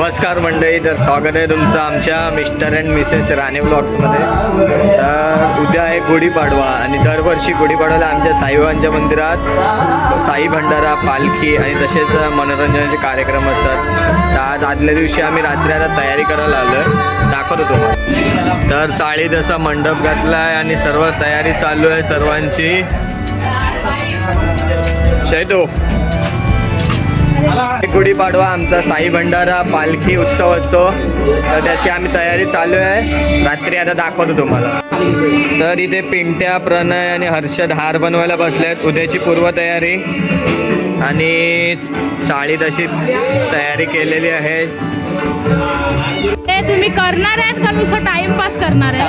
नमस्कार मंडळी, तर स्वागत आहे तुमचं आमच्या मिस्टर अँड मिसेस राणे ब्लॉग्समध्ये. तर उद्या आहे गुढीपाडवा आणि दरवर्षी गुढीपाडव्याला आमच्या साईबाबांच्या मंदिरात साई भंडारा, पालखी आणि तसेच मनोरंजनाचे कार्यक्रम असतात. तर आज आदल्या दिवशी आम्ही रात्री आता तयारी करायला आलो आहे, दाखवतो तुम्हाला. तर चाळीत असा मंडप घातला आहे आणि सर्व तयारी चालू आहे सर्वांची. शैतो गुढीपाडवा आमचा साई भंडारा पालखी उत्सव असतो, तर त्याची आम्ही तयारी चालू आहे. रात्री आता दाखवतो तुम्हाला. तर इथे पिंट्या, प्रणय आणि हर्षद हार बनवायला बसले आहेत. उद्याची पूर्वतयारी आणि चाळीत अशी तयारी केलेली आहे. तुम्ही करणार आहेत का नुसतं टाइमपास करणार आहे?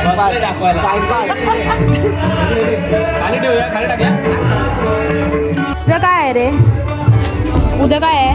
उद्या काय आहे रे? उद्या काय आहे?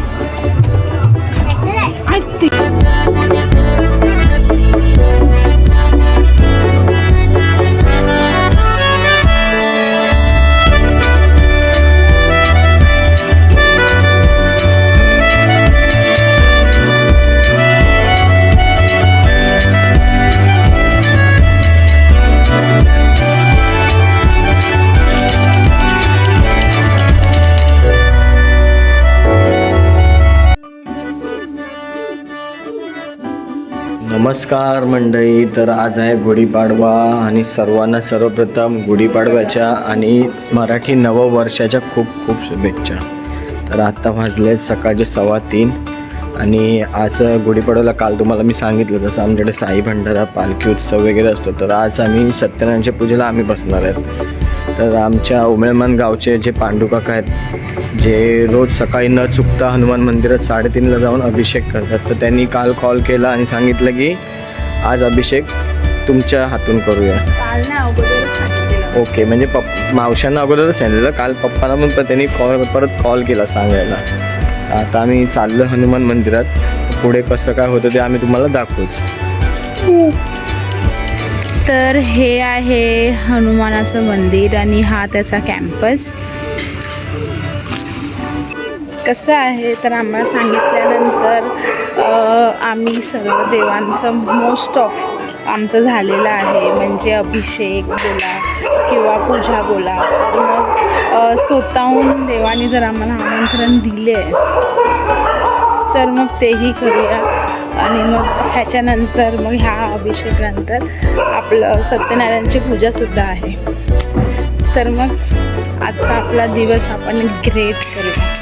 नमस्कार मंडळी, तर आज आहे गुढीपाडवा आणि सर्वांना सर्वप्रथम गुढीपाडव्याच्या आणि मराठी नववर्षाच्या खूप खूप शुभेच्छा. तर आत्ता वाजले सकाळचे 3:15 आणि आज गुढीपाडव्याला काल तुम्हाला मी सांगितलं जसं आमच्याकडे साई भंडारा पालखी उत्सव वगैरे असतो. तर आज आम्ही सत्यनारायणच्या पूजेला आम्ही बसणार आहेत. तर आमच्या उमेळमान गावचे जे पांडुकाका आहेत, जे रोज सकाळी न चुकता हनुमान मंदिरात 3:30ला जाऊन अभिषेक करतात, तर त्यांनी काल कॉल केला आणि सांगितलं की आज अभिषेक तुमच्या हातून करूया. ओके, म्हणजे मावशांना अगोदरच सांगितलेलं, काल पप्पांना पण त्यांनी परत कॉल केला सांगायला. आता आम्ही चाललो हनुमान मंदिरात. पुढे कसं काय होतं ते आम्ही तुम्हाला दाखवूच. तर हे आहे हनुमानाचं मंदिर आणि हा त्याचा कॅम्पस. कसं आहे तर आम्हाला सांगितल्यानंतर आम्ही सर्व देवांचं मोस्ट ऑफ आमचं झालेलं आहे, म्हणजे अभिषेक बोला किंवा पूजा बोला. तर मग स्वतःहून देवाने जर आम्हाला आमंत्रण दिले तर मग तेही करूया. आणि मग ह्याच्यानंतर मग ह्या अभिषेकानंतर आपलं सत्यनारायणची पूजासुद्धा आहे. तर मग आजचा आपला दिवस आपण ग्रेट करूया.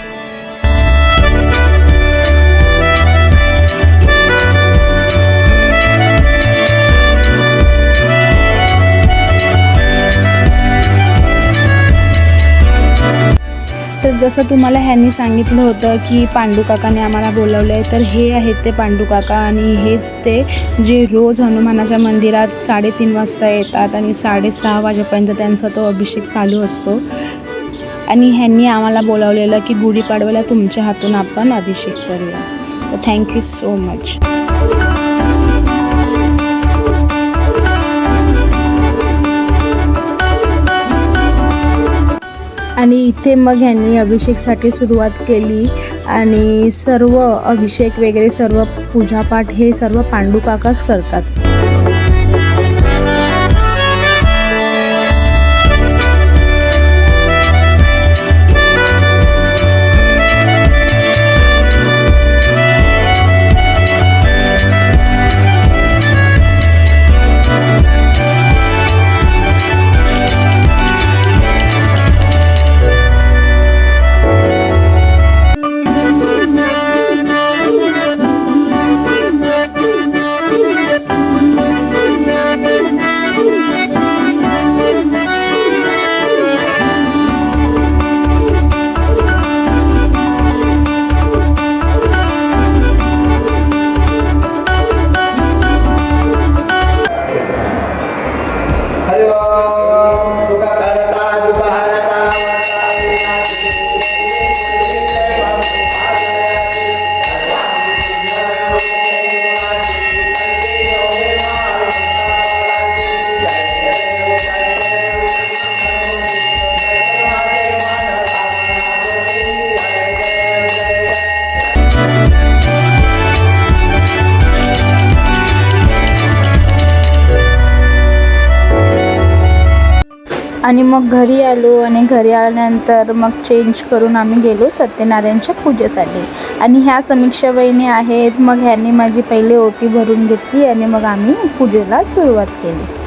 तर जसं तुम्हाला ह्यांनी सांगितलं होतं की पांडुकाकाने आम्हाला बोलवलं आहे, तर हे आहेत ते पांडुकाका आणि हेच ते जे रोज हनुमानाच्या मंदिरात 3:30 वाजता येतात आणि 6:30 वाजेपर्यंत त्यांचा तो अभिषेक चालू असतो. आणि ह्यांनी आम्हाला बोलावलेलं की गुढीपाडव्याला तुमच्या हातून आपण अभिषेक करूया. तर थँक्यू सो मच. आणि इथे मग ह्यांनी अभिषेकसाठी सुरुवात केली आणि सर्व अभिषेक वगैरे सर्व पूजापाठ हे सर्व पांडुकाकाच करतात. आणि मग घरी आलो आणि घरी आल्यानंतर मग चेंज करून आम्ही गेलो सत्यनारायणच्या पूजेसाठी. आणि ह्या समीक्षा वहिनी आहेत, मग ह्यांनी माझी पहिले ओटी भरून घेतली आणि मग आम्ही पूजेला सुरुवात केली.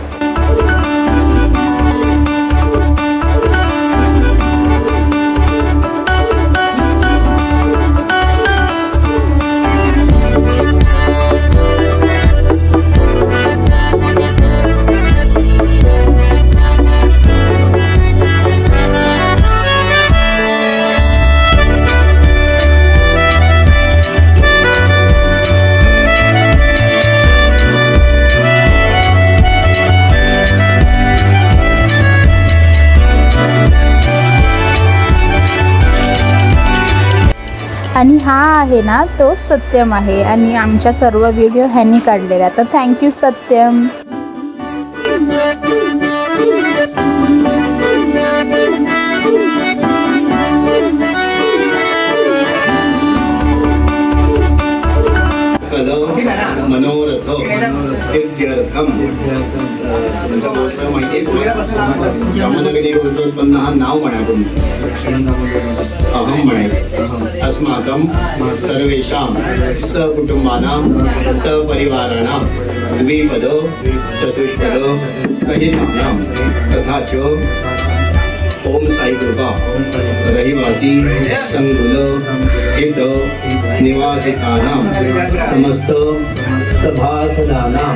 आणि हा आहे ना तो सत्यम आहे आणि आमच्या सर्व व्हिडिओ ह्यांनी काढलेला. तर थँक्यू सत्यम. मनोरथ सिद्ध्यर्थम तुमचं गोत्र माहिती आहे. जामनगरी गोत्रोत्पन्न हा नाव म्हणा तुमचं. अहम म्हणायचं. अस्माकं सर्वेषां सकुटुंबानां सपरिवाराणां द्विपद चतुष्पद सहितानां तथा च ओम साई कृपा रहिवासी संकुल स्थित निवासितानां समस्त सभासदानां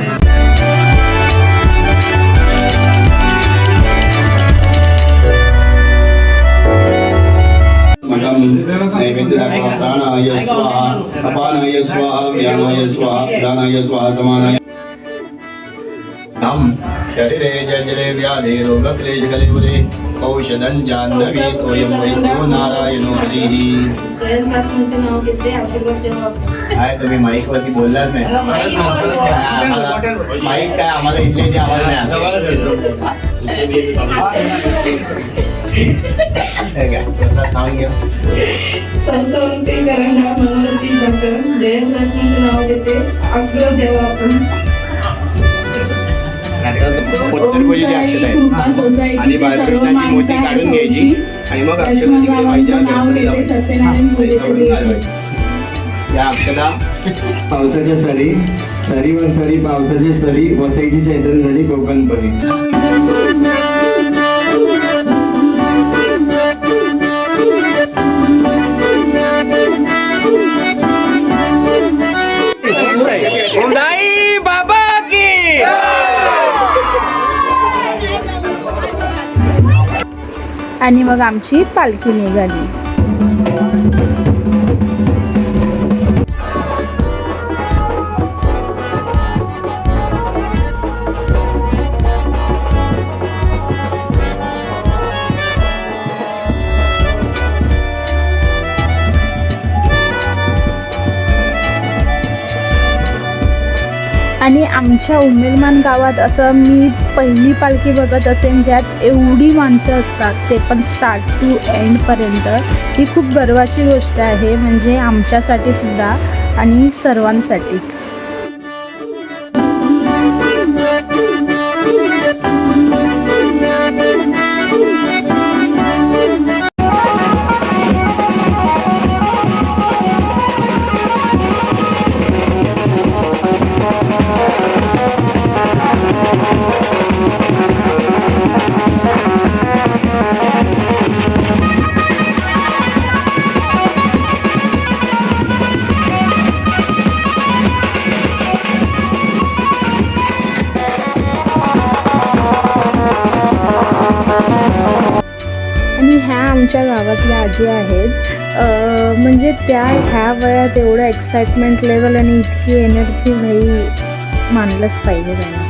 नैवेद्याय प्राणाय स्वाहा अपानाय स्वाहा व्यानाय स्वाहा प्राणाय स्वाहा समानाय नम शरीरे जले व्याधे रोगक्लेशकलेवरे औषधं जाह्नवी तोयं वैद्यो नारायणो हरिः. काय तुम्ही माईक वरती बोललाच नाही. माईक काय आम्हाला इथले इथे आवाज नाही. कसा थांब घ्या. संसवृत्ती करंडा मनोवृत्ती दत्त जयंतासनाचं नाव घेते. आशीर्वाद द्यावा आपण. उत्तरभुजी अक्षर आहे आणि बाळकृष्णाची मोती काढून घ्यायची आणि मग अक्षर तिकडे व्हायच्या या अक्षरा पावसाच्या सरी सरीवर सरी पावसाची सरी वसईची चैतन्य झाली कोकणपरी. आणि मग आमची पालखी निघाली. आणि आमच्या उमेरमान गावात असं मी पहिली पालखी बघत असेन ज्यात एवढी माणसं असतात, ते पण स्टार्ट टू एंडपर्यंत. ही खूप गर्वाची गोष्ट आहे, म्हणजे आमच्यासाठी सुद्धा आणि सर्वांसाठीच. आमच्या गावातल्या आजी आहेत, म्हणजे त्या ह्या वयात एवढं एक्साइटमेंट लेवल आणि इतकी एनर्जी नाही मानलंच पाहिजे त्यांना.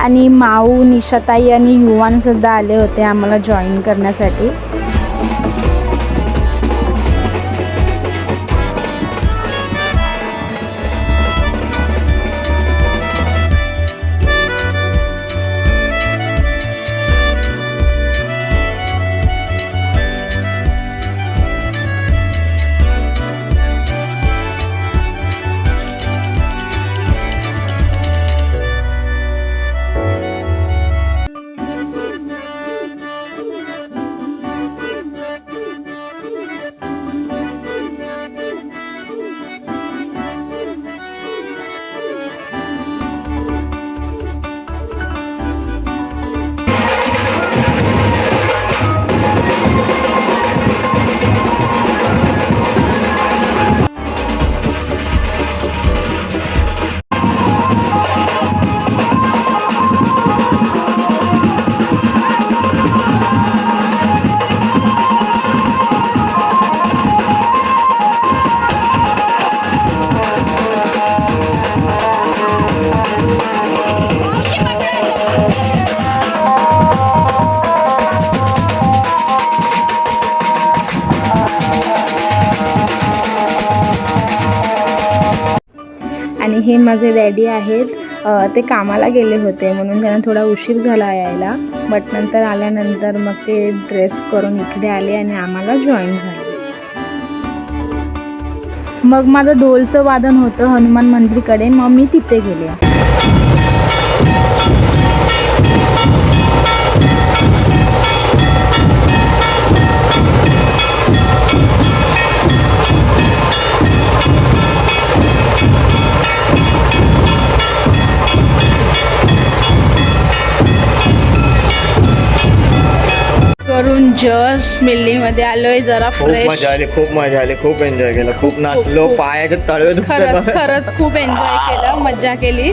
आणि माऊ, निशाताई आणि युवानसुद्धा आले होते आम्हाला जॉईन करण्यासाठी. आणि हे माझे डॅडी आहेत. ते कामाला गेले होते म्हणून त्यांना थोडा उशीर झाला यायला, बट नंतर आल्यानंतर मग ते ड्रेस करून इकडे आले आणि आम्हाला जॉईन झाले. मग माझं ढोलचं वादन होतं हनुमान मंदिरकडे, मग मी तिथे गेले. करून जस्ट मिल्लीमध्ये आलोय, जरा खूप फ्रेश. मजा आली, खूप मजा आली, खूप एन्जॉय केलं, खूप नाचलो, खूप. पायाच्या तळवे खरंच खूप एन्जॉय केलं, मज्जा केली,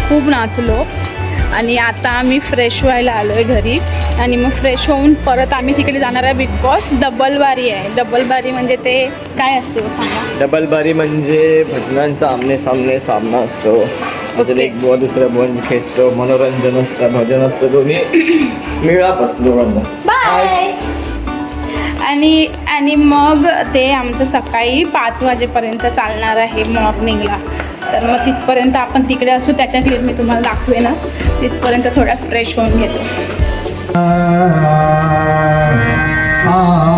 खूप नाचलो. आणि आता आम्ही फ्रेश व्हायला आलोय घरी आणि मग फ्रेश होऊन परत आम्ही तिकडे जाणार आहे बिकॉज डबल बारी आहे. डबल बारी म्हणजे ते काय असते सांगा? डबल बारी म्हणजे भजनांचा आमने सामने सामना असतो. म्हणजे एक बुवा दुसऱ्या बुवांची खेचतो, मनोरंजन असतं, भजन असतं, दोन्ही मिळाप असतो दोघांना. बाय. आणि मग ते आमचं सकाळी 5 वाजेपर्यंत चालणार आहे मॉर्निंगला. तर मग तिथपर्यंत आपण तिकडे असू, त्याच्या क्लिप मी तुम्हाला दाखवेनच. तिथपर्यंत थोडा फ्रेश होऊन घेतो. Oh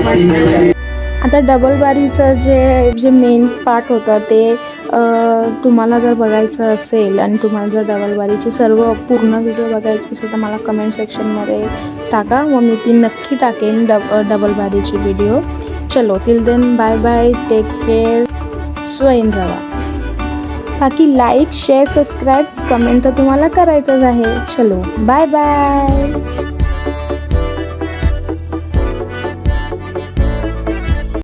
वाटतं. आता डबल बारीचं जे मेन पार्ट होतं ते तुम्हाला जर बघायचं असेल आणि तुम्हाला जर डबल बारीची सर्व पूर्ण व्हिडिओ बघायची असेल तर मला कमेंट सेक्शनमध्ये टाका, मग मी ती नक्की टाकेन डबल बारीची व्हिडिओ. चलो till then bye bye, take care, स्वयं रहा. बाकी लाईक शेअर सबस्क्राईब कमेंट तर तुम्हाला करायचंच आहे. चलो बाय बाय.